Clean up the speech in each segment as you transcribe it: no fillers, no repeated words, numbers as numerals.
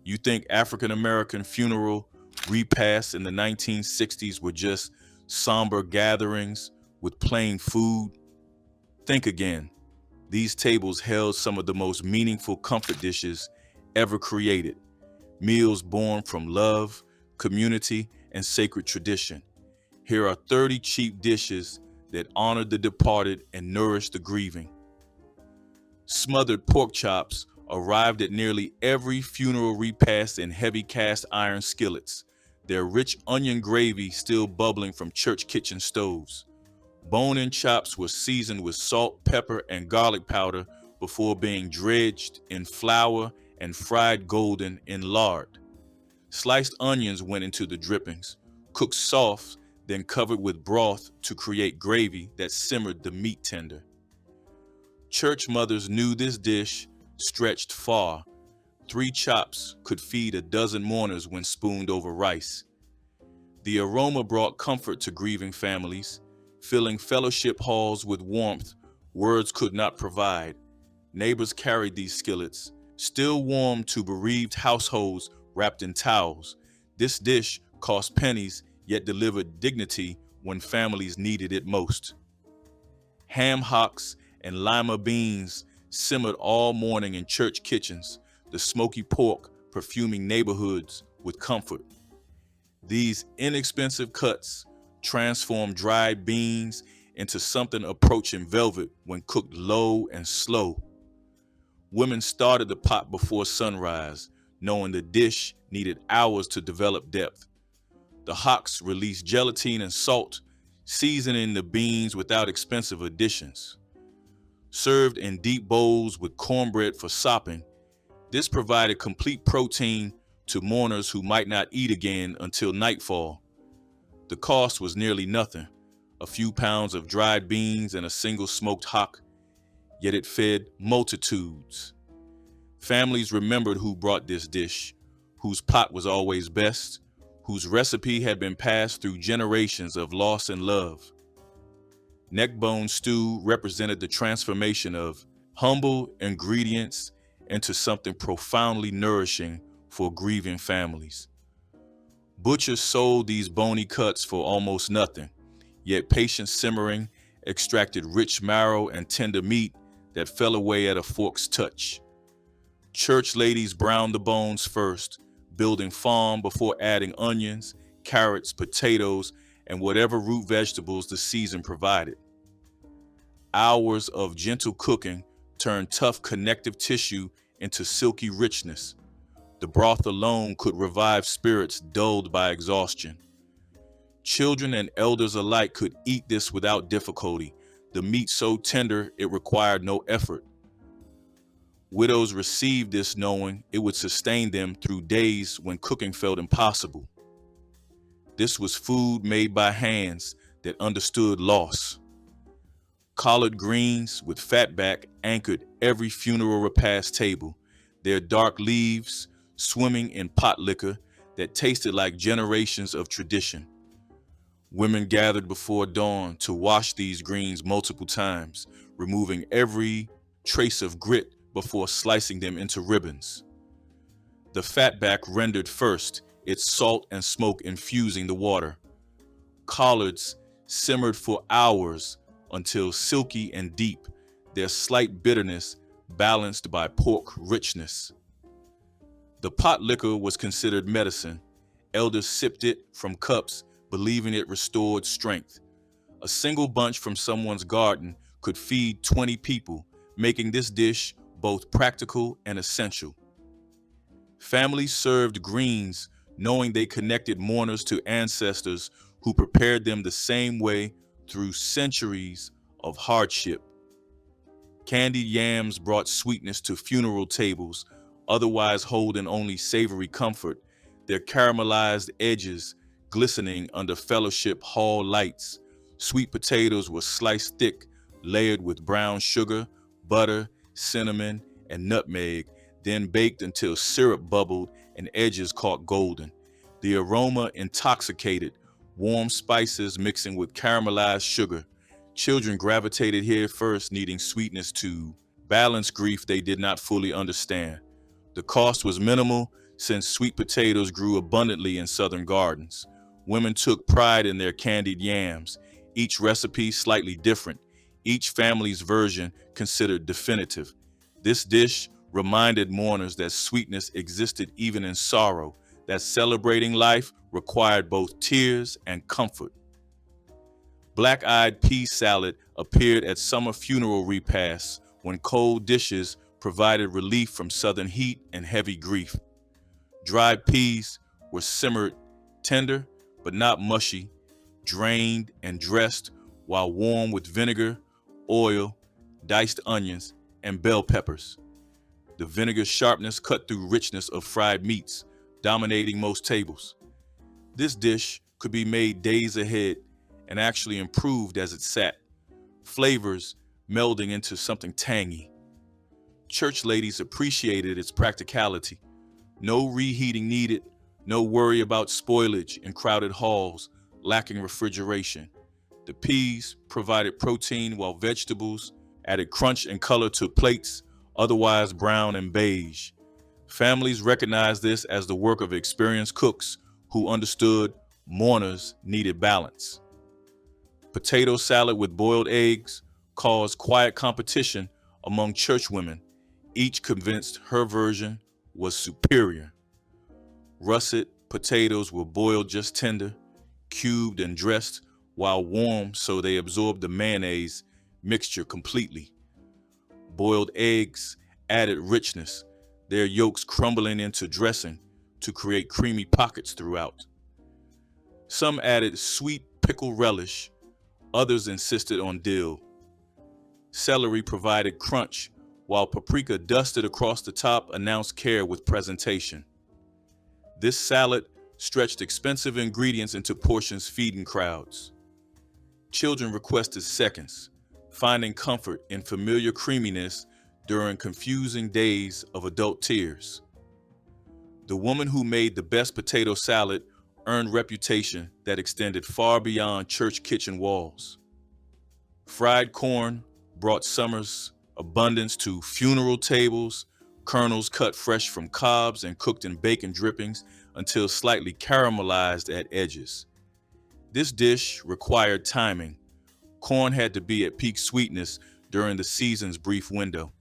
You think African American funeral repasts in the 1960s were just somber gatherings with plain food? Think again. These tables held some of the most meaningful comfort dishes ever created, meals born from love, community, and sacred tradition. Here are 30 cheap dishes that honored the departed and nourished the grieving. Smothered pork chops arrived at nearly every funeral repast in heavy cast iron skillets, their rich onion gravy still bubbling from church kitchen stoves. Bone-in chops were seasoned with salt, pepper, and garlic powder before being dredged in flour and fried golden in lard. Sliced onions went into the drippings, cooked soft, then covered with broth to create gravy that simmered the meat tender. Church mothers knew this dish stretched far. 3 chops could feed a dozen mourners when spooned over rice. The aroma brought comfort to grieving families, filling fellowship halls with warmth words could not provide. Neighbors carried these skillets, still warm to bereaved households wrapped in towels. This dish cost pennies, yet delivered dignity when families needed it most. Ham hocks and lima beans simmered all morning in church kitchens, the smoky pork perfuming neighborhoods with comfort. These inexpensive cuts transformed dried beans into something approaching velvet when cooked low and slow. Women started the pot before sunrise, knowing the dish needed hours to develop depth. The hocks released gelatin and salt, seasoning the beans without expensive additions. Served in deep bowls with cornbread for sopping, this provided complete protein to mourners who might not eat again until nightfall. The cost was nearly nothing, a few pounds of dried beans and a single smoked hock, yet it fed multitudes. Families remembered who brought this dish, whose pot was always best, whose recipe had been passed through generations of loss and love. Neckbone stew represented the transformation of humble ingredients into something profoundly nourishing for grieving families. Butchers sold these bony cuts for almost nothing, yet patient simmering extracted rich marrow and tender meat that fell away at a fork's touch. Church ladies browned the bones first, building farm before adding onions, carrots, potatoes, and whatever root vegetables the season provided. Hours of gentle cooking turned tough connective tissue into silky richness. The broth alone could revive spirits dulled by exhaustion. Children and elders alike could eat this without difficulty, the meat so tender it required no effort. Widows received this knowing it would sustain them through days when cooking felt impossible. This was food made by hands that understood loss. Collard greens with fatback anchored every funeral repast table, their dark leaves swimming in potlikker that tasted like generations of tradition. Women gathered before dawn to wash these greens multiple times, removing every trace of grit before slicing them into ribbons. The fatback rendered first, its salt and smoke infusing the water. Collards simmered for hours until silky and deep, their slight bitterness balanced by pork richness. The potlikker was considered medicine. Elders sipped it from cups, believing it restored strength. A single bunch from someone's garden could feed 20 people, making this dish both practical and essential. Families served greens, knowing they connected mourners to ancestors who prepared them the same way through centuries of hardship. Candied yams brought sweetness to funeral tables, otherwise holding only savory comfort, their caramelized edges glistening under fellowship hall lights. Sweet potatoes were sliced thick, layered with brown sugar, butter, cinnamon, and nutmeg, then baked until syrup bubbled and edges caught golden. The aroma intoxicated, warm spices mixing with caramelized sugar. Children gravitated here first, needing sweetness to balance grief they did not fully understand. The cost was minimal, Since sweet potatoes grew abundantly in southern gardens, women took pride in their candied yams, each recipe slightly different, each family's version considered definitive. This dish reminded mourners that sweetness existed even in sorrow, that celebrating life required both tears and comfort. Black-eyed pea salad appeared at summer funeral repasts when cold dishes provided relief from southern heat and heavy grief. Dried peas were simmered tender but not mushy, drained and dressed while warm with vinegar, oil, diced onions, and bell peppers. The vinegar's sharpness cut through richness of fried meats, dominating most tables. This dish could be made days ahead and actually improved as it sat, flavors melding into something tangy. Church ladies appreciated its practicality. No reheating needed, no worry about spoilage in crowded halls lacking refrigeration. The peas provided protein while vegetables added crunch and color to plates otherwise brown and beige. Families recognized this as the work of experienced cooks who understood mourners needed balance. Potato salad with boiled eggs caused quiet competition among church women, each convinced her version was superior. Russet potatoes were boiled just tender, cubed and dressed while warm so they absorbed the mayonnaise mixture completely. Boiled eggs added richness, their yolks crumbling into dressing to create creamy pockets throughout. Some added sweet pickle relish, others insisted on dill. Celery provided crunch, while paprika dusted across the top announced care with presentation. This salad stretched expensive ingredients into portions feeding crowds. Children requested seconds, finding comfort in familiar creaminess during confusing days of adult tears. The woman who made the best potato salad earned reputation that extended far beyond church kitchen walls. Fried corn brought summer's abundance to funeral tables, kernels cut fresh from cobs and cooked in bacon drippings until slightly caramelized at edges. This dish required timing. Corn had to be at peak sweetness during the season's brief window.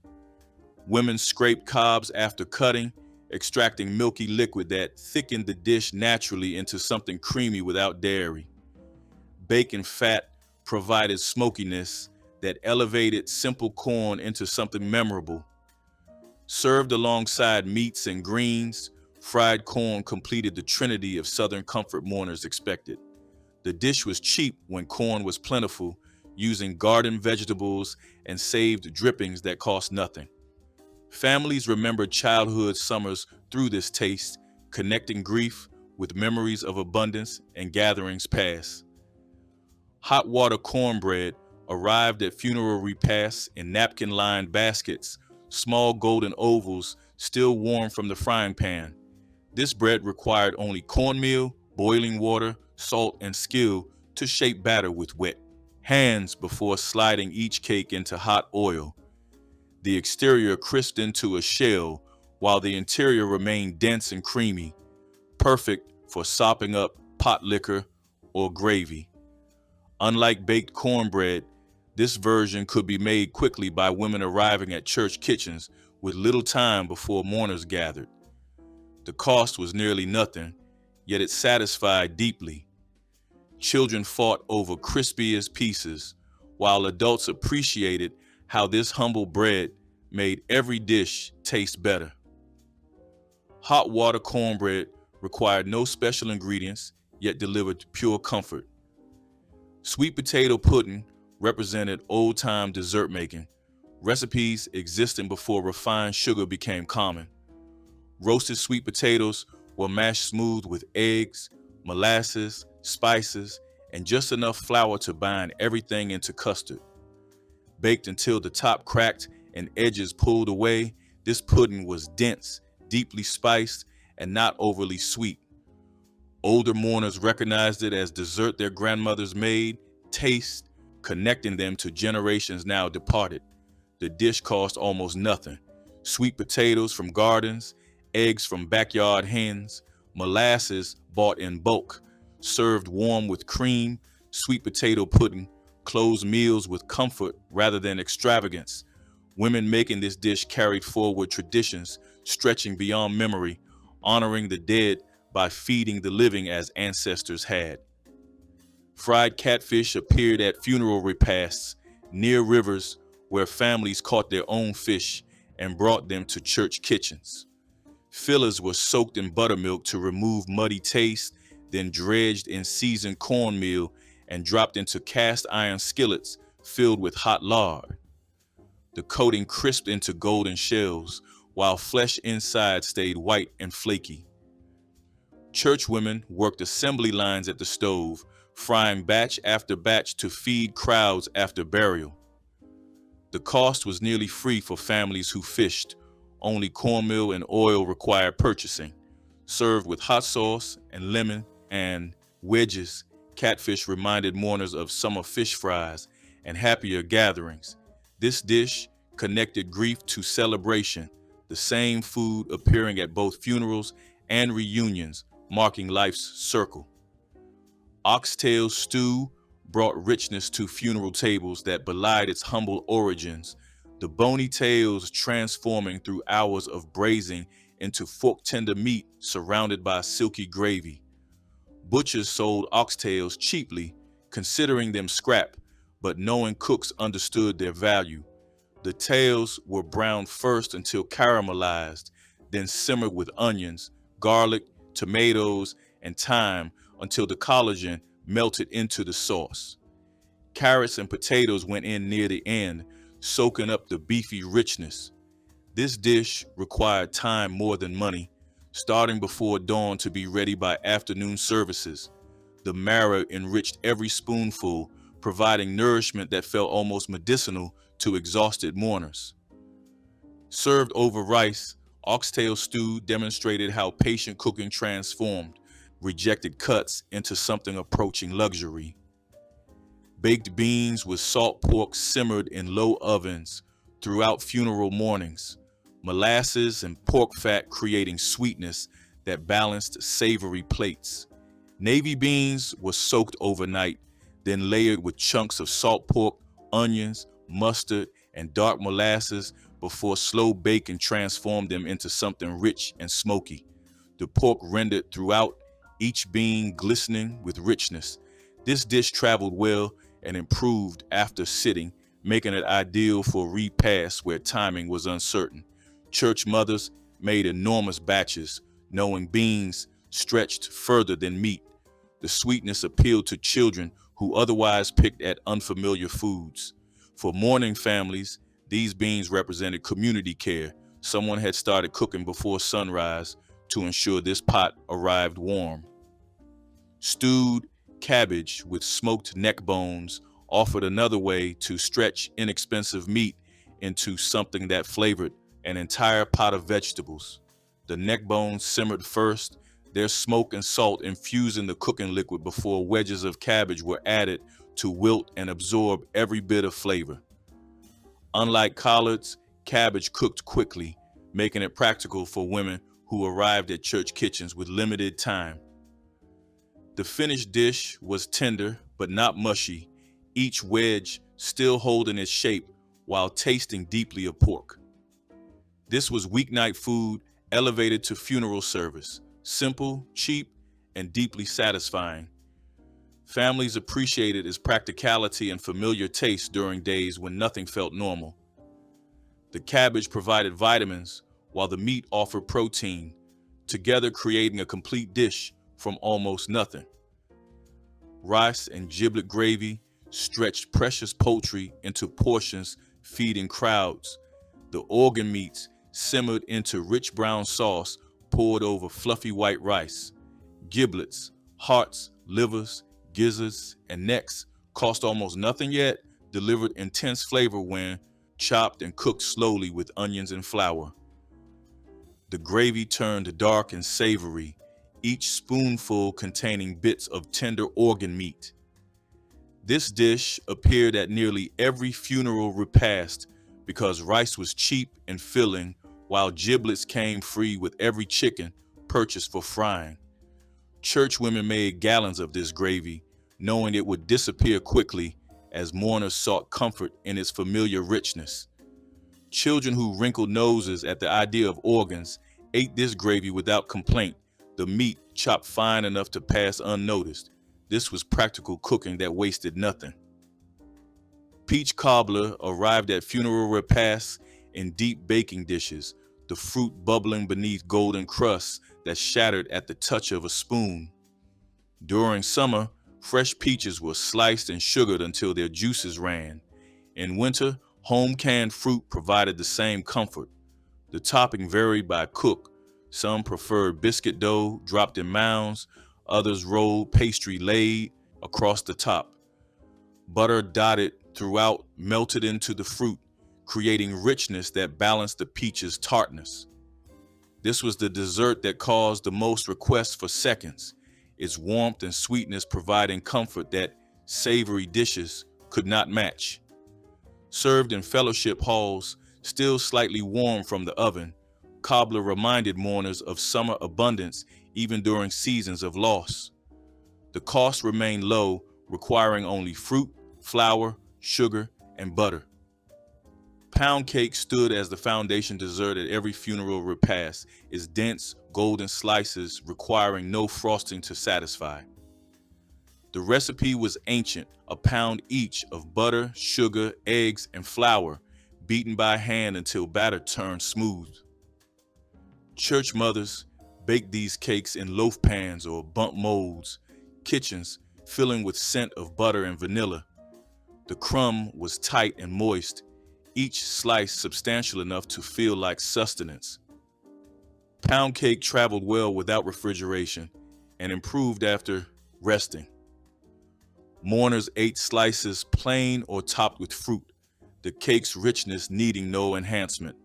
Women scraped cobs after cutting, extracting milky liquid that thickened the dish naturally into something creamy without dairy. Bacon fat provided smokiness that elevated simple corn into something memorable. Served alongside meats and greens, fried corn completed the trinity of Southern comfort mourners expected. The dish was cheap when corn was plentiful, using garden vegetables and saved drippings that cost nothing. Families remembered childhood summers through this taste, connecting grief with memories of abundance and gatherings past. Hot water cornbread arrived at funeral repasts in napkin-lined baskets, small golden ovals still warm from the frying pan. This bread required only cornmeal, boiling water, salt, and skill to shape batter with wet hands before sliding each cake into hot oil. The exterior crisped into a shell, while the interior remained dense and creamy, perfect for sopping up potlikker or gravy. Unlike baked cornbread, this version could be made quickly by women arriving at church kitchens with little time before mourners gathered. The cost was nearly nothing, yet it satisfied deeply. Children fought over crispiest pieces, while adults appreciated how this humble bread made every dish taste better. Hot water cornbread required no special ingredients, yet delivered pure comfort. Sweet potato pudding represented old-time dessert making, recipes existing before refined sugar became common. Roasted sweet potatoes were mashed smooth with eggs, molasses, spices, and just enough flour to bind everything into custard. Baked until the top cracked and edges pulled away, this pudding was dense, deeply spiced, and not overly sweet. Older mourners recognized it as dessert their grandmothers made, taste, connecting them to generations now departed. The dish cost almost nothing. Sweet potatoes from gardens, eggs from backyard hens, molasses bought in bulk, served warm with cream, sweet potato pudding, closed meals with comfort rather than extravagance. Women making this dish carried forward traditions stretching beyond memory, honoring the dead by feeding the living as ancestors had. Fried catfish appeared at funeral repasts near rivers where families caught their own fish and brought them to church kitchens. Fillers were soaked in buttermilk to remove muddy taste, then dredged in seasoned cornmeal and dropped into cast iron skillets filled with hot lard. The coating crisped into golden shells, while flesh inside stayed white and flaky. Church women worked assembly lines at the stove, frying batch after batch to feed crowds after burial. The cost was nearly free for families who fished. Only cornmeal and oil required purchasing. Served with hot sauce and lemon and wedges, catfish reminded mourners of summer fish fries and happier gatherings. This dish connected grief to celebration, the same food appearing at both funerals and reunions, marking life's circle. Oxtail stew brought richness to funeral tables that belied its humble origins, the bony tails transforming through hours of braising into fork-tender meat surrounded by silky gravy. Butchers sold oxtails cheaply, considering them scrap, but knowing cooks understood their value. The tails were browned first until caramelized, then simmered with onions, garlic, tomatoes, and thyme until the collagen melted into the sauce. Carrots and potatoes went in near the end, soaking up the beefy richness. This dish required time more than money, starting before dawn to be ready by afternoon services. The marrow enriched every spoonful, providing nourishment that felt almost medicinal to exhausted mourners. Served over rice, oxtail stew demonstrated how patient cooking transformed rejected cuts into something approaching luxury. Baked beans with salt pork simmered in low ovens throughout funeral mornings, molasses and pork fat creating sweetness that balanced savory plates. Navy beans were soaked overnight, then layered with chunks of salt pork, onions, mustard, and dark molasses before slow baking transformed them into something rich and smoky. The pork rendered throughout, each bean glistening with richness. This dish traveled well and improved after sitting, making it ideal for repasts where timing was uncertain. Church mothers made enormous batches, knowing beans stretched further than meat. The sweetness appealed to children who otherwise picked at unfamiliar foods. For mourning families, these beans represented community care. Someone had started cooking before sunrise to ensure this pot arrived warm. Stewed cabbage with smoked neck bones offered another way to stretch inexpensive meat into something that flavored an entire pot of vegetables. The neck bones simmered first, their smoke and salt infusing the cooking liquid before wedges of cabbage were added to wilt and absorb every bit of flavor. Unlike collards, cabbage cooked quickly, making it practical for women who arrived at church kitchens with limited time. The finished dish was tender but not mushy, each wedge still holding its shape while tasting deeply of pork. This was weeknight food elevated to funeral service, simple, cheap, and deeply satisfying. Families appreciated its practicality and familiar taste during days when nothing felt normal. The cabbage provided vitamins while the meat offered protein, together creating a complete dish from almost nothing. Rice and giblet gravy stretched precious poultry into portions, feeding crowds. The organ meats simmered into rich brown sauce poured over fluffy white rice. Giblets, hearts, livers, gizzards, and necks cost almost nothing yet delivered intense flavor when chopped and cooked slowly with onions and flour. The gravy turned dark and savory, each spoonful containing bits of tender organ meat. This dish appeared at nearly every funeral repast because rice was cheap and filling, while giblets came free with every chicken purchased for frying. Church women made gallons of this gravy, knowing it would disappear quickly as mourners sought comfort in its familiar richness. Children who wrinkled noses at the idea of organs ate this gravy without complaint, the meat chopped fine enough to pass unnoticed. This was practical cooking that wasted nothing. Peach cobbler arrived at funeral repasts in deep baking dishes, the fruit bubbling beneath golden crusts that shattered at the touch of a spoon. During summer, fresh peaches were sliced and sugared until their juices ran. In winter, home-canned fruit provided the same comfort. The topping varied by cook. Some preferred biscuit dough dropped in mounds, others rolled pastry laid across the top. Butter dotted throughout melted into the fruit, creating richness that balanced the peach's tartness. This was the dessert that caused the most requests for seconds, its warmth and sweetness providing comfort that savory dishes could not match. Served in fellowship halls, still slightly warm from the oven, cobbler reminded mourners of summer abundance even during seasons of loss. The cost remained low, requiring only fruit, flour, sugar, and butter. Pound cake stood as the foundation dessert at every funeral repast, its dense, golden slices requiring no frosting to satisfy. The recipe was ancient, a pound each of butter, sugar, eggs, and flour, beaten by hand until batter turned smooth. Church mothers baked these cakes in loaf pans or bump molds, kitchens filling with scent of butter and vanilla. The crumb was tight and moist, each slice substantial enough to feel like sustenance. Pound cake traveled well without refrigeration and improved after resting. Mourners ate slices plain or topped with fruit, the cake's richness needing no enhancement.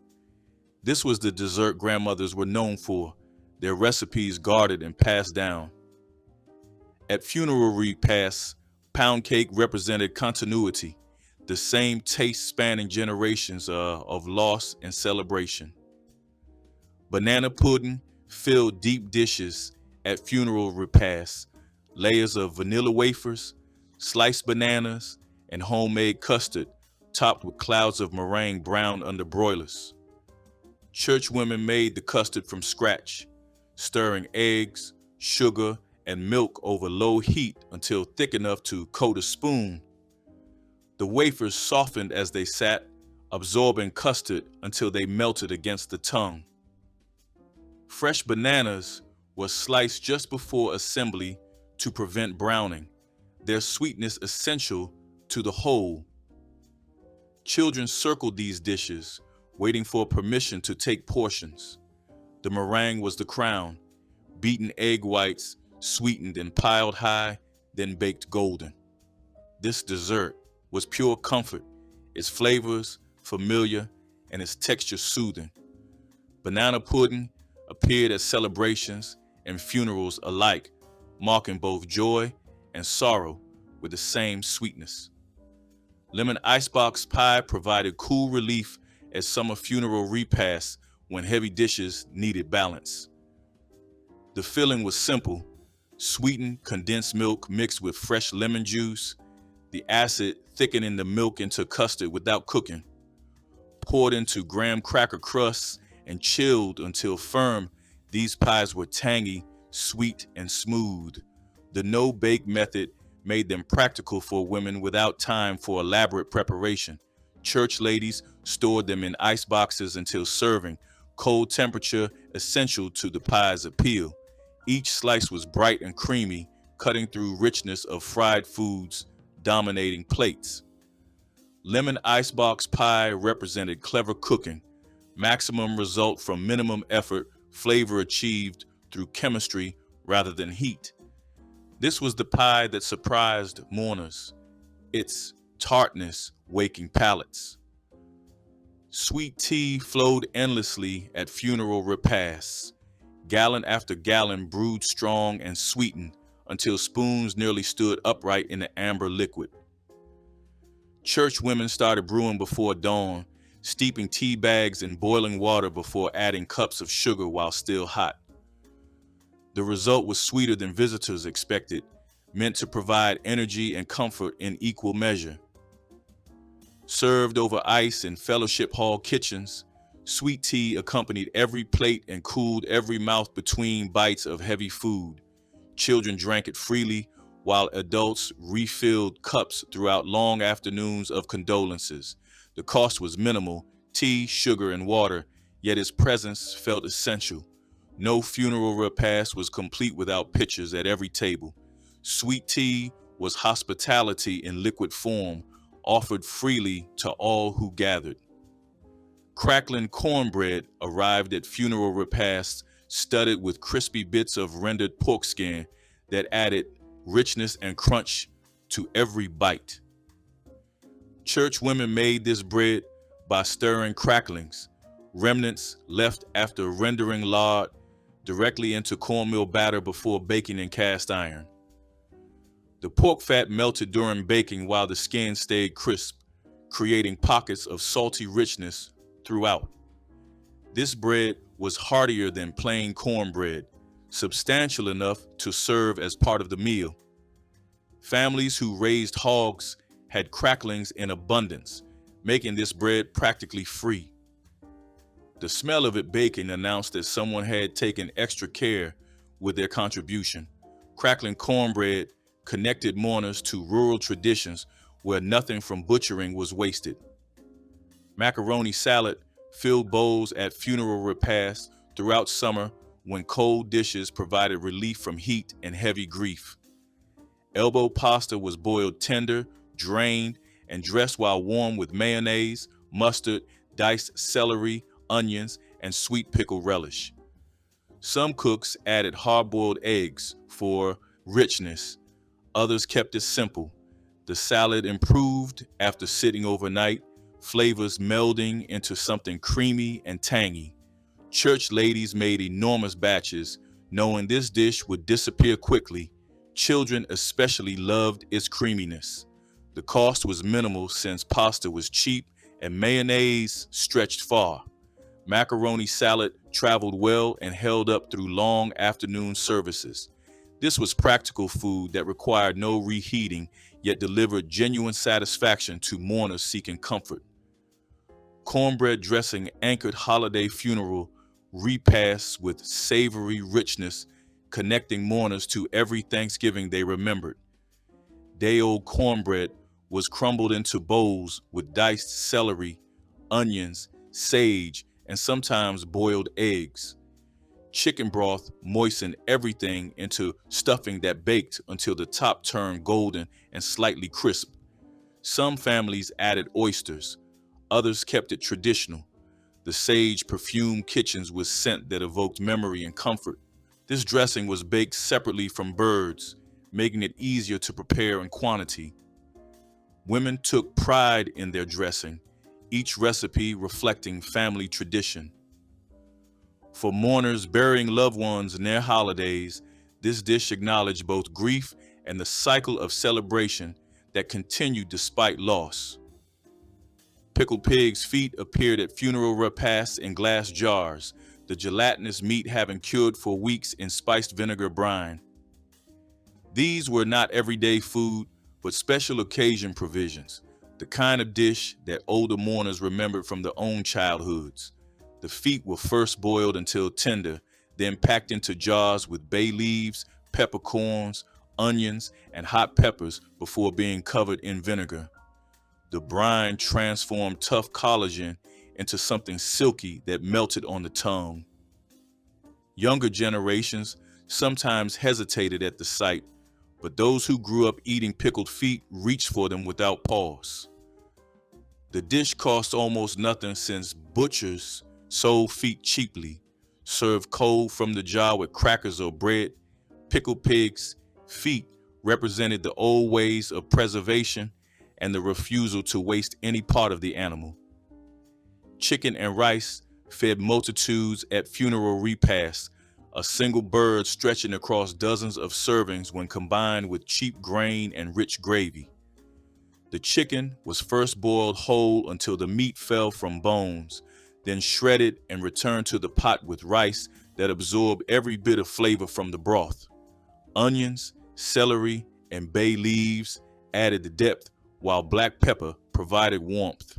This was the dessert grandmothers were known for, their recipes guarded and passed down. At funeral repasts, pound cake represented continuity, the same taste spanning generations of loss and celebration. Banana pudding filled deep dishes at funeral repasts, layers of vanilla wafers, sliced bananas, and homemade custard topped with clouds of meringue browned under broilers. Church women made the custard from scratch, stirring eggs, sugar, and milk over low heat until thick enough to coat a spoon. The wafers softened as they sat, absorbing custard until they melted against the tongue. Fresh bananas were sliced just before assembly to prevent browning, their sweetness essential to the whole. Children circled these dishes, waiting for permission to take portions. The meringue was the crown, beaten egg whites sweetened and piled high, then baked golden. This dessert was pure comfort, its flavors familiar and its texture soothing. Banana pudding appeared at celebrations and funerals alike, marking both joy and sorrow with the same sweetness. Lemon icebox pie provided cool relief at summer funeral repasts when heavy dishes needed balance. The filling was simple: sweetened condensed milk mixed with fresh lemon juice, the acid thickening the milk into custard without cooking. Poured into graham cracker crusts and chilled until firm, these pies were tangy, sweet, and smooth. The no-bake method made them practical for women without time for elaborate preparation. Church ladies stored them in ice boxes until serving, cold temperature essential to the pie's appeal. Each slice was bright and creamy, cutting through richness of fried foods dominating plates. Lemon icebox pie represented clever cooking, maximum result from minimum effort, flavor achieved through chemistry rather than heat. This was the pie that surprised mourners, its tartness waking palates. Sweet tea flowed endlessly at funeral repasts, gallon after gallon brewed strong and sweetened until spoons nearly stood upright in the amber liquid. Church women started brewing before dawn, steeping tea bags in boiling water before adding cups of sugar while still hot. The result was sweeter than visitors expected, meant to provide energy and comfort in equal measure. Served over ice in fellowship hall kitchens, sweet tea accompanied every plate and cooled every mouth between bites of heavy food. Children drank it freely, while adults refilled cups throughout long afternoons of condolences. The cost was minimal: tea, sugar, and water, yet its presence felt essential. No funeral repast was complete without pitchers at every table. Sweet tea was hospitality in liquid form, offered freely to all who gathered. Cracklin cornbread arrived at funeral repasts, studded with crispy bits of rendered pork skin that added richness and crunch to every bite. Church women made this bread by stirring cracklings, remnants left after rendering lard, directly into cornmeal batter before baking in cast iron. The pork fat melted during baking while the skin stayed crisp, creating pockets of salty richness throughout. This bread was heartier than plain cornbread, substantial enough to serve as part of the meal. Families who raised hogs had cracklings in abundance, making this bread practically free. The smell of it baking announced that someone had taken extra care with their contribution. Crackling cornbread connected mourners to rural traditions where nothing from butchering was wasted. Macaroni salad filled bowls at funeral repasts throughout summer when cold dishes provided relief from heat and heavy grief. Elbow pasta was boiled tender, drained, and dressed while warm with mayonnaise, mustard, diced celery, onions, and sweet pickle relish. Some cooks added hard-boiled eggs for richness. Others kept it simple. The salad improved after sitting overnight, flavors melding into something creamy and tangy. Church ladies made enormous batches, knowing this dish would disappear quickly. Children especially loved its creaminess. The cost was minimal since pasta was cheap and mayonnaise stretched far. Macaroni salad traveled well and held up through long afternoon services. This was practical food that required no reheating, yet delivered genuine satisfaction to mourners seeking comfort. Cornbread dressing anchored holiday funeral repasts with savory richness, connecting mourners to every Thanksgiving they remembered. Day-old cornbread was crumbled into bowls with diced celery, onions, sage, and sometimes boiled eggs. Chicken broth moistened everything into stuffing that baked until the top turned golden and slightly crisp. Some families added oysters, others kept it traditional. The sage perfumed kitchens with scent that evoked memory and comfort. This dressing was baked separately from birds, making it easier to prepare in quantity. Women took pride in their dressing, each recipe reflecting family tradition. For mourners burying loved ones in their holidays, this dish acknowledged both grief and the cycle of celebration that continued despite loss. Pickled pig's feet appeared at funeral repasts in glass jars, the gelatinous meat having cured for weeks in spiced vinegar brine. These were not everyday food, but special occasion provisions, the kind of dish that older mourners remembered from their own childhoods. The feet were first boiled until tender, then packed into jars with bay leaves, peppercorns, onions, and hot peppers before being covered in vinegar. The brine transformed tough collagen into something silky that melted on the tongue. Younger generations sometimes hesitated at the sight, but those who grew up eating pickled feet reached for them without pause. The dish cost almost nothing since butchers sold feet cheaply, served cold from the jar with crackers or bread. Pickled pig's feet represented the old ways of preservation and the refusal to waste any part of the animal. Chicken and rice fed multitudes at funeral repasts, a single bird stretching across dozens of servings when combined with cheap grain and rich gravy. The chicken was first boiled whole until the meat fell from bones, then shredded and returned to the pot with rice that absorbed every bit of flavor from the broth. Onions, celery, and bay leaves added the depth, while black pepper provided warmth.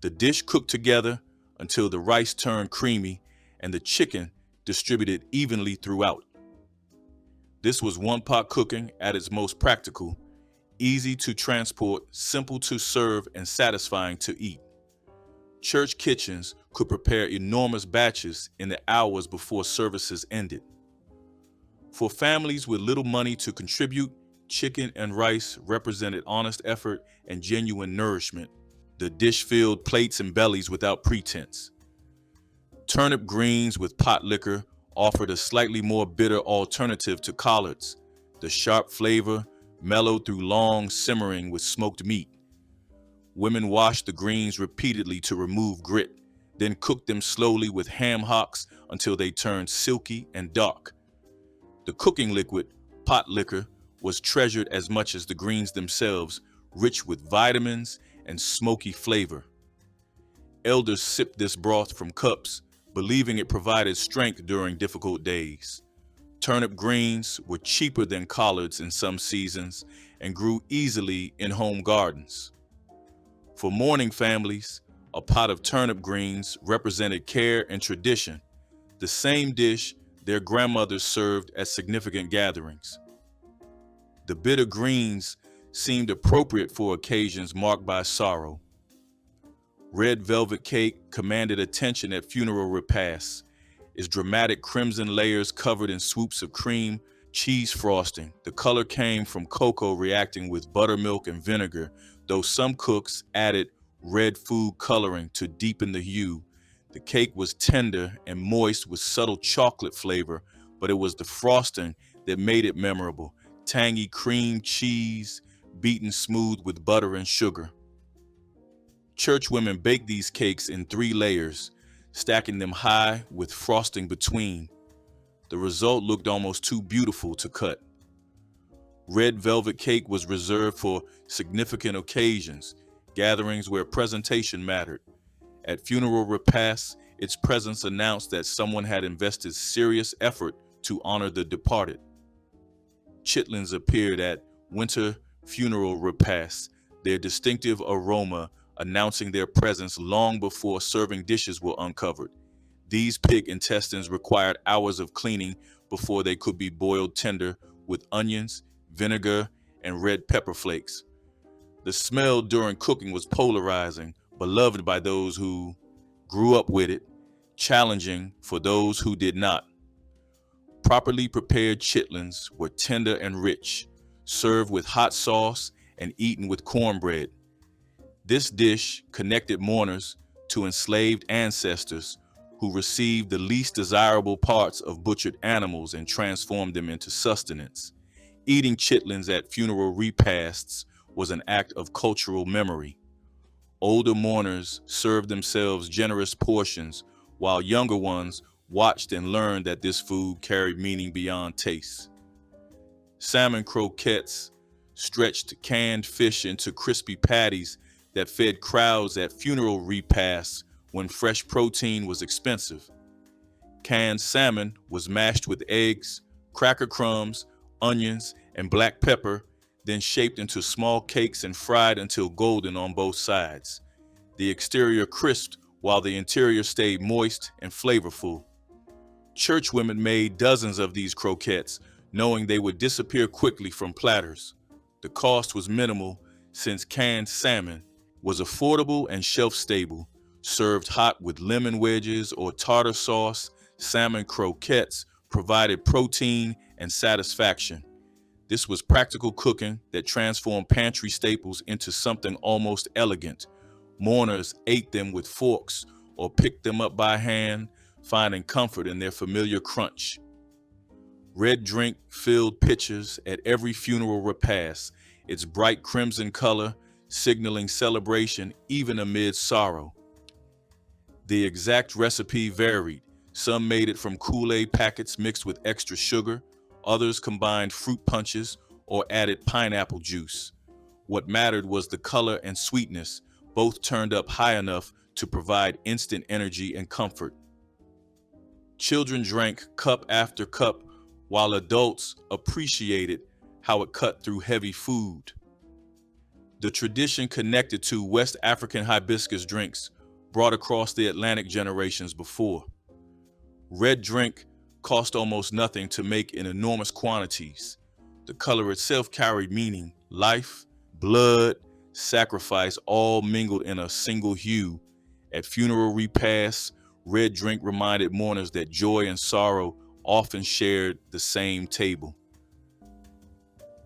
The dish cooked together until the rice turned creamy and the chicken distributed evenly throughout. This was one-pot cooking at its most practical, easy to transport, simple to serve, and satisfying to eat. Church kitchens could prepare enormous batches in the hours before services ended. For families with little money to contribute, chicken and rice represented honest effort and genuine nourishment. The dish filled plates and bellies without pretense. Turnip greens with Potlikker offered a slightly more bitter alternative to collards. The sharp flavor mellowed through long simmering with smoked meat. Women washed the greens repeatedly to remove grit, then cooked them slowly with ham hocks until they turned silky and dark. The cooking liquid, Potlikker, was treasured as much as the greens themselves, rich with vitamins and smoky flavor. Elders sipped this broth from cups, believing it provided strength during difficult days. Turnip greens were cheaper than collards in some seasons and grew easily in home gardens. For mourning families, a pot of turnip greens represented care and tradition, the same dish their grandmothers served at significant gatherings. The bitter greens seemed appropriate for occasions marked by sorrow. Red velvet cake commanded attention at funeral repasts, its dramatic crimson layers covered in swoops of cream, cheese frosting. The color came from cocoa reacting with buttermilk and vinegar, though some cooks added red food coloring to deepen the hue. The cake was tender and moist with subtle chocolate flavor, but it was the frosting that made it memorable. Tangy cream cheese, beaten smooth with butter and sugar. Church women baked these cakes in 3 layers, stacking them high with frosting between. The result looked almost too beautiful to cut. Red velvet cake was reserved for significant occasions, gatherings where presentation mattered. At funeral repasts, its presence announced that someone had invested serious effort to honor the departed. Chitlins appeared at winter funeral repasts, their distinctive aroma announcing their presence long before serving dishes were uncovered. These pig intestines required hours of cleaning before they could be boiled tender with onions, vinegar, and red pepper flakes. The smell during cooking was polarizing, beloved by those who grew up with it, challenging for those who did not. Properly prepared chitlins were tender and rich, served with hot sauce and eaten with cornbread. This dish connected mourners to enslaved ancestors who received the least desirable parts of butchered animals and transformed them into sustenance. Eating chitlins at funeral repasts was an act of cultural memory. Older mourners served themselves generous portions, while younger ones watched and learned that this food carried meaning beyond taste. Salmon croquettes stretched canned fish into crispy patties that fed crowds at funeral repasts when fresh protein was expensive. Canned salmon was mashed with eggs, cracker crumbs, onions, and black pepper, then shaped into small cakes and fried until golden on both sides. The exterior crisped while the interior stayed moist and flavorful. Church women made dozens of these croquettes, knowing they would disappear quickly from platters. The cost was minimal since canned salmon was affordable and shelf-stable. Served hot with lemon wedges or tartar sauce, salmon croquettes provided protein and satisfaction. This was practical cooking that transformed pantry staples into something almost elegant. Mourners ate them with forks or picked them up by hand, finding comfort in their familiar crunch. Red drink filled pitchers at every funeral repast, its bright crimson color signaling celebration even amid sorrow. The exact recipe varied. Some made it from Kool-Aid packets mixed with extra sugar. Others combined fruit punches or added pineapple juice. What mattered was the color and sweetness, both turned up high enough to provide instant energy and comfort. Children drank cup after cup, while adults appreciated how it cut through heavy food. The tradition connected to West African hibiscus drinks brought across the Atlantic generations before. Red drink cost almost nothing to make in enormous quantities. The color itself carried meaning, life, blood, sacrifice, all mingled in a single hue. At funeral repasts, red drink reminded mourners that joy and sorrow often shared the same table.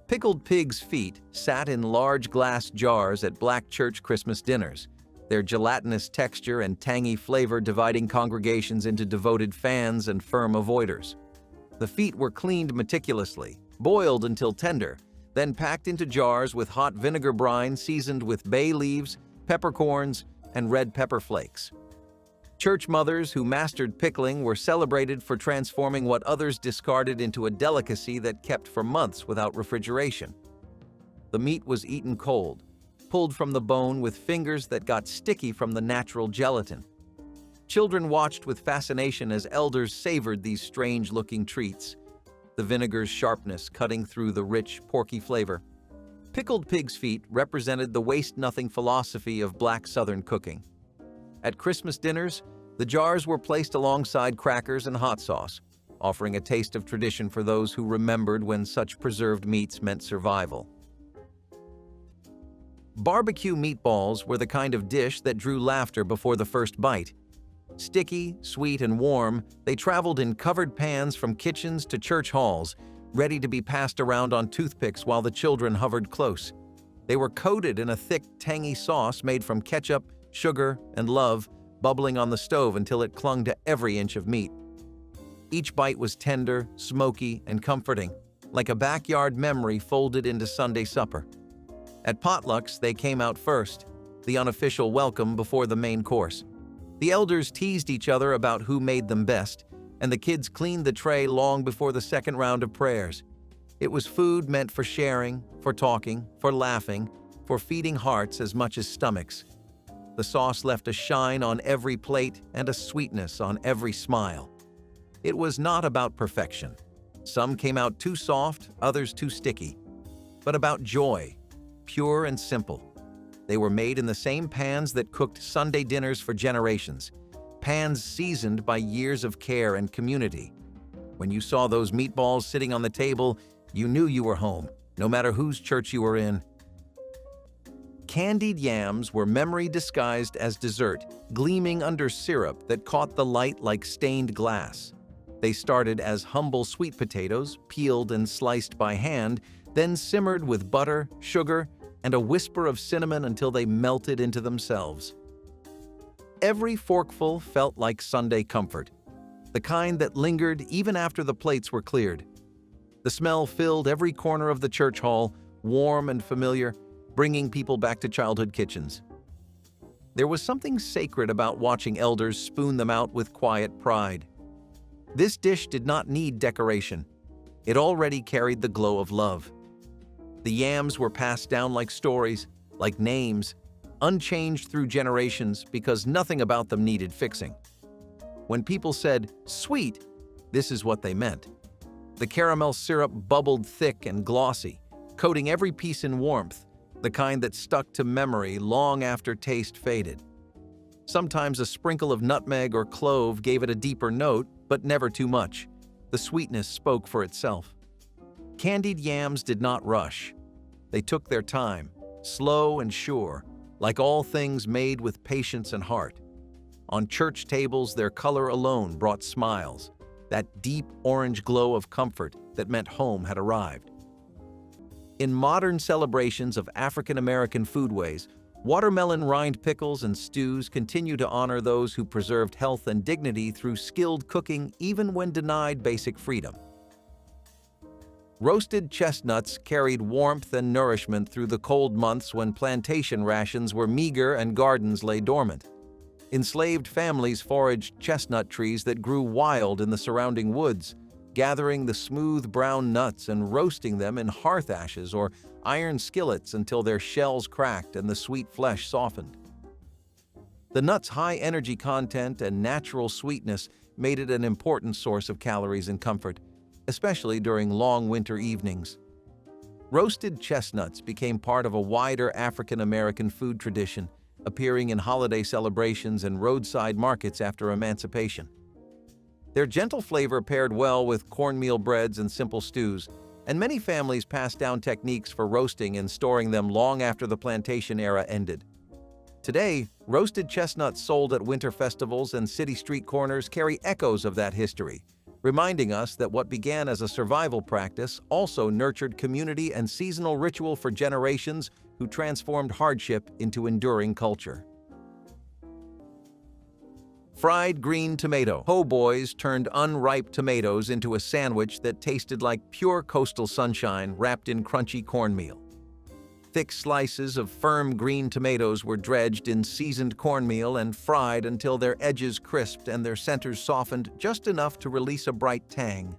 Pickled pig's feet sat in large glass jars at black church Christmas dinners, their gelatinous texture and tangy flavor dividing congregations into devoted fans and firm avoiders. The feet were cleaned meticulously, boiled until tender, then packed into jars with hot vinegar brine seasoned with bay leaves, peppercorns, and red pepper flakes. Church mothers who mastered pickling were celebrated for transforming what others discarded into a delicacy that kept for months without refrigeration. The meat was eaten cold, pulled from the bone with fingers that got sticky from the natural gelatin. Children watched with fascination as elders savored these strange-looking treats, the vinegar's sharpness cutting through the rich, porky flavor. Pickled pig's feet represented the waste-nothing philosophy of Black Southern cooking. At Christmas dinners, the jars were placed alongside crackers and hot sauce, offering a taste of tradition for those who remembered when such preserved meats meant survival. Barbecue meatballs were the kind of dish that drew laughter before the first bite. Sticky, sweet, and warm, they traveled in covered pans from kitchens to church halls, ready to be passed around on toothpicks while the children hovered close. They were coated in a thick, tangy sauce made from ketchup, sugar, and love, bubbling on the stove until it clung to every inch of meat. Each bite was tender, smoky, and comforting, like a backyard memory folded into Sunday supper. At potlucks, they came out first, the unofficial welcome before the main course. The elders teased each other about who made them best, and the kids cleaned the tray long before the second round of prayers. It was food meant for sharing, for talking, for laughing, for feeding hearts as much as stomachs. The sauce left a shine on every plate and a sweetness on every smile. It was not about perfection. Some came out too soft, others too sticky. But about joy, pure and simple. They were made in the same pans that cooked Sunday dinners for generations, pans seasoned by years of care and community. When you saw those meatballs sitting on the table, you knew you were home, no matter whose church you were in. Candied yams were memory disguised as dessert, gleaming under syrup that caught the light like stained glass. They started as humble sweet potatoes, peeled and sliced by hand, then simmered with butter, sugar, and a whisper of cinnamon until they melted into themselves. Every forkful felt like Sunday comfort, the kind that lingered even after the plates were cleared. The smell filled every corner of the church hall, warm and familiar, bringing people back to childhood kitchens. There was something sacred about watching elders spoon them out with quiet pride. This dish did not need decoration. It already carried the glow of love. The yams were passed down like stories, like names, unchanged through generations because nothing about them needed fixing. When people said, "sweet," this is what they meant. The caramel syrup bubbled thick and glossy, coating every piece in warmth, the kind that stuck to memory long after taste faded. Sometimes a sprinkle of nutmeg or clove gave it a deeper note, but never too much. The sweetness spoke for itself. Candied yams did not rush. They took their time, slow and sure, like all things made with patience and heart. On church tables, their color alone brought smiles, that deep orange glow of comfort that meant home had arrived. In modern celebrations of African American foodways, watermelon rind pickles and stews continue to honor those who preserved health and dignity through skilled cooking even when denied basic freedom. Roasted chestnuts carried warmth and nourishment through the cold months when plantation rations were meager and gardens lay dormant. Enslaved families foraged chestnut trees that grew wild in the surrounding woods, gathering the smooth brown nuts and roasting them in hearth ashes or iron skillets until their shells cracked and the sweet flesh softened. The nuts' high energy content and natural sweetness made it an important source of calories and comfort, especially during long winter evenings. Roasted chestnuts became part of a wider African American food tradition, appearing in holiday celebrations and roadside markets after emancipation. Their gentle flavor paired well with cornmeal breads and simple stews, and many families passed down techniques for roasting and storing them long after the plantation era ended. Today, roasted chestnuts sold at winter festivals and city street corners carry echoes of that history, reminding us that what began as a survival practice also nurtured community and seasonal ritual for generations who transformed hardship into enduring culture. Fried green tomato. Po' boys turned unripe tomatoes into a sandwich that tasted like pure coastal sunshine wrapped in crunchy cornmeal. Thick slices of firm green tomatoes were dredged in seasoned cornmeal and fried until their edges crisped and their centers softened just enough to release a bright tang.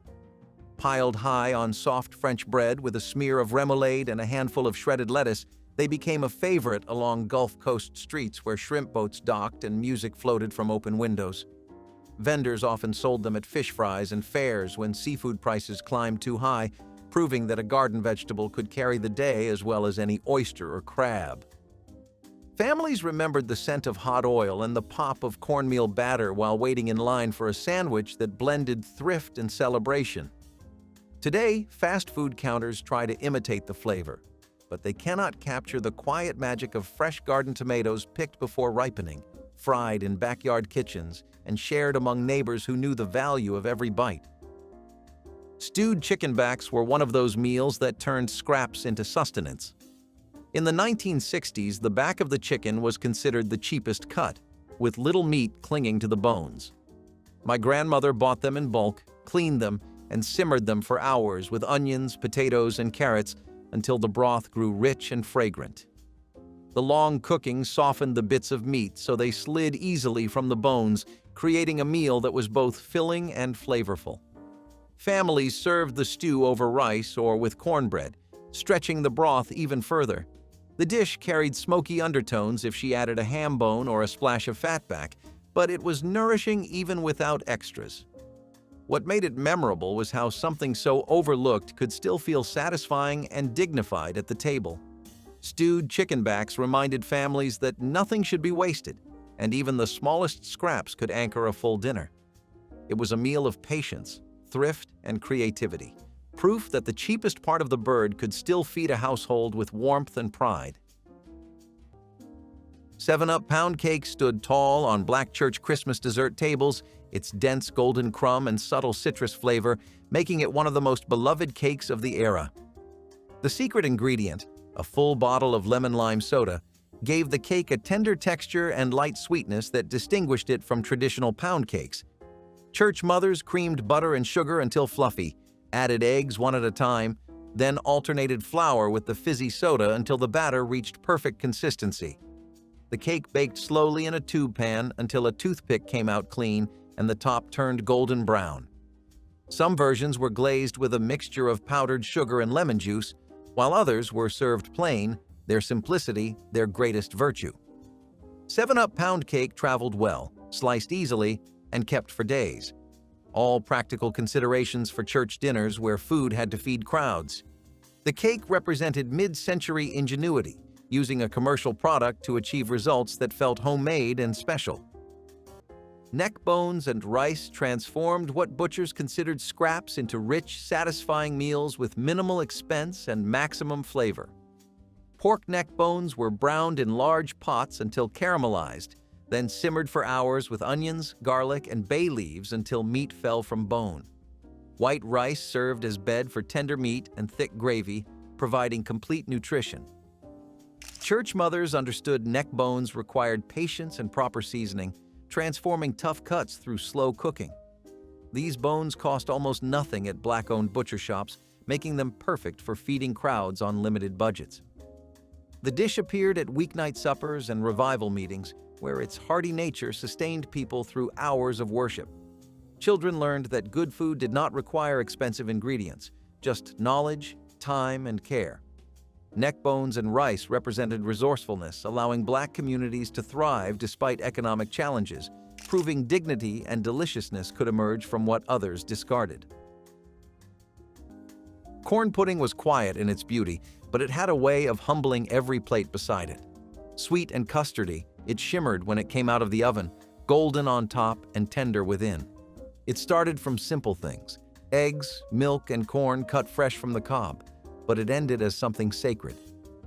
Piled high on soft French bread with a smear of remoulade and a handful of shredded lettuce, they became a favorite along Gulf Coast streets where shrimp boats docked and music floated from open windows. Vendors often sold them at fish fries and fairs when seafood prices climbed too high, proving that a garden vegetable could carry the day as well as any oyster or crab. Families remembered the scent of hot oil and the pop of cornmeal batter while waiting in line for a sandwich that blended thrift and celebration. Today, fast food counters try to imitate the flavor, but they cannot capture the quiet magic of fresh garden tomatoes picked before ripening, fried in backyard kitchens, and shared among neighbors who knew the value of every bite. Stewed chicken backs were one of those meals that turned scraps into sustenance. In the 1960s, the back of the chicken was considered the cheapest cut, with little meat clinging to the bones. My grandmother bought them in bulk, cleaned them, and simmered them for hours with onions, potatoes, and carrots until the broth grew rich and fragrant. The long cooking softened the bits of meat so they slid easily from the bones, creating a meal that was both filling and flavorful. Families served the stew over rice or with cornbread, stretching the broth even further. The dish carried smoky undertones if she added a ham bone or a splash of fatback, but it was nourishing even without extras. What made it memorable was how something so overlooked could still feel satisfying and dignified at the table. Stewed chicken backs reminded families that nothing should be wasted, and even the smallest scraps could anchor a full dinner. It was a meal of patience, thrift, and creativity, proof that the cheapest part of the bird could still feed a household with warmth and pride. 7-Up pound cake stood tall on black church Christmas dessert tables, its dense golden crumb and subtle citrus flavor making it one of the most beloved cakes of the era. The secret ingredient, a full bottle of lemon-lime soda, gave the cake a tender texture and light sweetness that distinguished it from traditional pound cakes. Church mothers creamed butter and sugar until fluffy, added eggs one at a time, then alternated flour with the fizzy soda until the batter reached perfect consistency. The cake baked slowly in a tube pan until a toothpick came out clean and the top turned golden brown. Some versions were glazed with a mixture of powdered sugar and lemon juice, while others were served plain, their simplicity their greatest virtue. 7-Up pound cake traveled well, sliced easily, and kept for days. All practical considerations for church dinners where food had to feed crowds. The cake represented mid-century ingenuity, using a commercial product to achieve results that felt homemade and special. Neck bones and rice transformed what butchers considered scraps into rich, satisfying meals with minimal expense and maximum flavor. Pork neck bones were browned in large pots until caramelized, then simmered for hours with onions, garlic, and bay leaves until meat fell from bone. White rice served as bed for tender meat and thick gravy, providing complete nutrition. Church mothers understood neck bones required patience and proper seasoning, transforming tough cuts through slow cooking. These bones cost almost nothing at Black-owned butcher shops, making them perfect for feeding crowds on limited budgets. The dish appeared at weeknight suppers and revival meetings, where its hearty nature sustained people through hours of worship. Children learned that good food did not require expensive ingredients, just knowledge, time, and care. Neck bones and rice represented resourcefulness, allowing Black communities to thrive despite economic challenges, proving dignity and deliciousness could emerge from what others discarded. Corn pudding was quiet in its beauty, but it had a way of humbling every plate beside it. Sweet and custardy, it shimmered when it came out of the oven, golden on top and tender within. It started from simple things: eggs, milk, and corn cut fresh from the cob, but it ended as something sacred.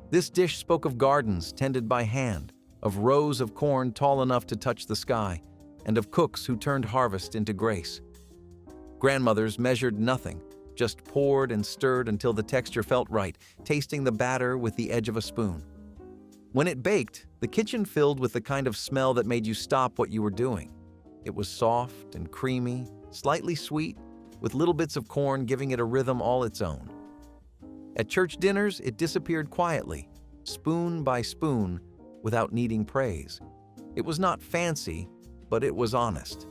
This dish spoke of gardens tended by hand, of rows of corn tall enough to touch the sky, and of cooks who turned harvest into grace. Grandmothers measured nothing, just poured and stirred until the texture felt right, tasting the batter with the edge of a spoon. When it baked, the kitchen filled with the kind of smell that made you stop what you were doing. It was soft and creamy, slightly sweet, with little bits of corn giving it a rhythm all its own. At church dinners, it disappeared quietly, spoon by spoon, without needing praise. It was not fancy, but it was honest.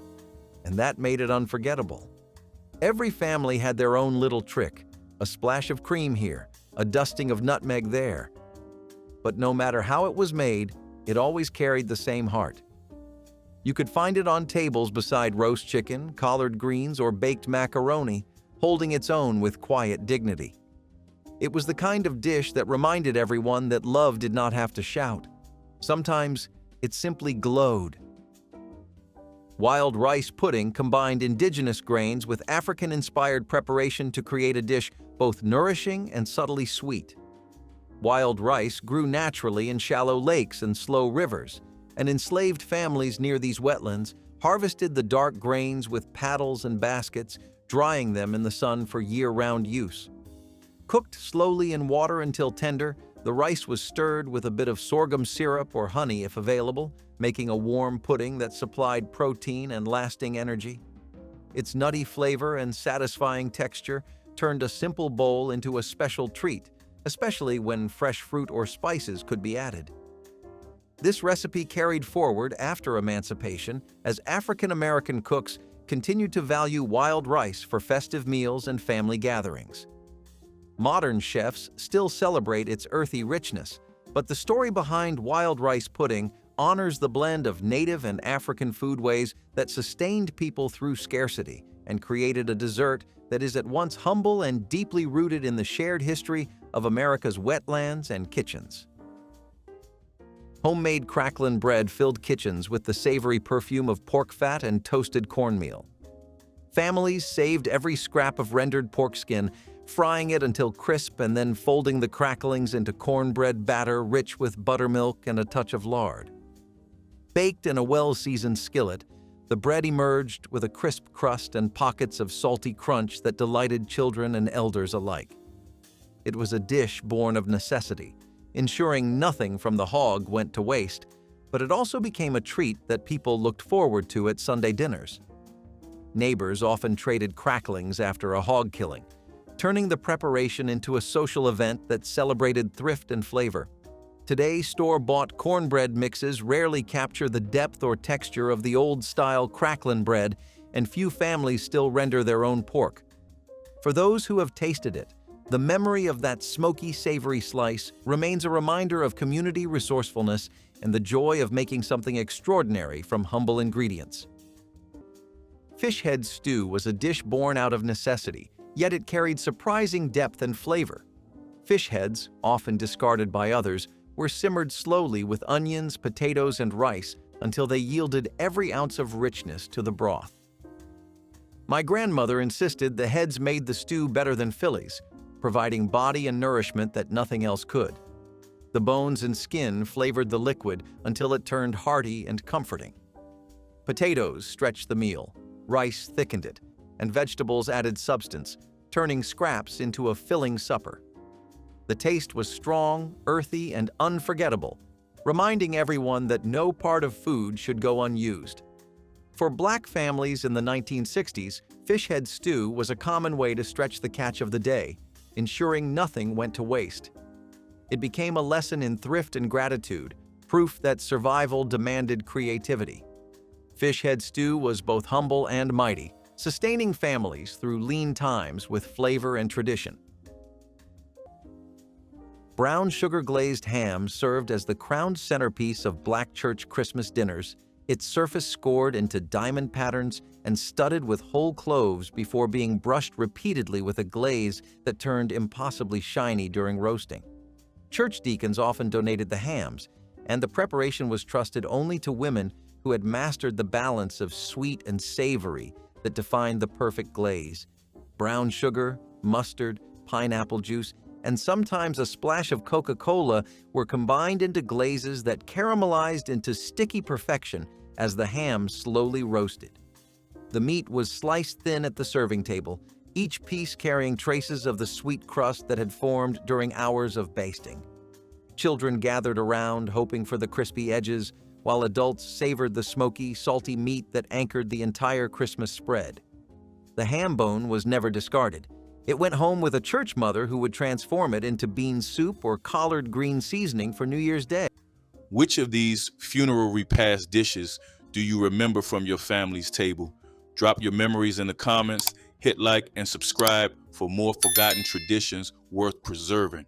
And that made it unforgettable. Every family had their own little trick, a splash of cream here, a dusting of nutmeg there. But no matter how it was made, it always carried the same heart. You could find it on tables beside roast chicken, collard greens, or baked macaroni, holding its own with quiet dignity. It was the kind of dish that reminded everyone that love did not have to shout. Sometimes it simply glowed. Wild rice pudding combined indigenous grains with African-inspired preparation to create a dish both nourishing and subtly sweet. Wild rice grew naturally in shallow lakes and slow rivers, and enslaved families near these wetlands harvested the dark grains with paddles and baskets, drying them in the sun for year-round use. Cooked slowly in water until tender, the rice was stirred with a bit of sorghum syrup or honey if available, making a warm pudding that supplied protein and lasting energy. Its nutty flavor and satisfying texture turned a simple bowl into a special treat, especially when fresh fruit or spices could be added. This recipe carried forward after emancipation as African American cooks continued to value wild rice for festive meals and family gatherings. Modern chefs still celebrate its earthy richness, but the story behind wild rice pudding honors the blend of native and African foodways that sustained people through scarcity and created a dessert that is at once humble and deeply rooted in the shared history of America's wetlands and kitchens. Homemade cracklin bread filled kitchens with the savory perfume of pork fat and toasted cornmeal. Families saved every scrap of rendered pork skin, frying it until crisp and then folding the cracklings into cornbread batter rich with buttermilk and a touch of lard. Baked in a well-seasoned skillet, the bread emerged with a crisp crust and pockets of salty crunch that delighted children and elders alike. It was a dish born of necessity, ensuring nothing from the hog went to waste, but it also became a treat that people looked forward to at Sunday dinners. Neighbors often traded cracklings after a hog killing, turning the preparation into a social event that celebrated thrift and flavor. Today, store-bought cornbread mixes rarely capture the depth or texture of the old-style cracklin bread, and few families still render their own pork. For those who have tasted it, the memory of that smoky, savory slice remains a reminder of community resourcefulness and the joy of making something extraordinary from humble ingredients. Fish head stew was a dish born out of necessity, yet it carried surprising depth and flavor. Fish heads, often discarded by others, were simmered slowly with onions, potatoes, and rice until they yielded every ounce of richness to the broth. My grandmother insisted the heads made the stew better than fillets, providing body and nourishment that nothing else could. The bones and skin flavored the liquid until it turned hearty and comforting. Potatoes stretched the meal, rice thickened it, and vegetables added substance, turning scraps into a filling supper. The taste was strong, earthy, and unforgettable, reminding everyone that no part of food should go unused. For Black families in the 1960s, fish head stew was a common way to stretch the catch of the day, ensuring nothing went to waste. It became a lesson in thrift and gratitude, proof that survival demanded creativity. Fish head stew was both humble and mighty, sustaining families through lean times with flavor and tradition. Brown sugar-glazed ham served as the crowned centerpiece of Black church Christmas dinners, its surface scored into diamond patterns and studded with whole cloves before being brushed repeatedly with a glaze that turned impossibly shiny during roasting. Church deacons often donated the hams, and the preparation was trusted only to women who had mastered the balance of sweet and savory that defined the perfect glaze. Brown sugar, mustard, pineapple juice, and sometimes a splash of Coca-Cola were combined into glazes that caramelized into sticky perfection as the ham slowly roasted. The meat was sliced thin at the serving table, each piece carrying traces of the sweet crust that had formed during hours of basting. Children gathered around, hoping for the crispy edges, while adults savored the smoky, salty meat that anchored the entire Christmas spread. The ham bone was never discarded. It went home with a church mother who would transform it into bean soup or collard green seasoning for New Year's Day. Which of these funeral repast dishes do you remember from your family's table? Drop your memories in the comments, hit like and subscribe for more forgotten traditions worth preserving.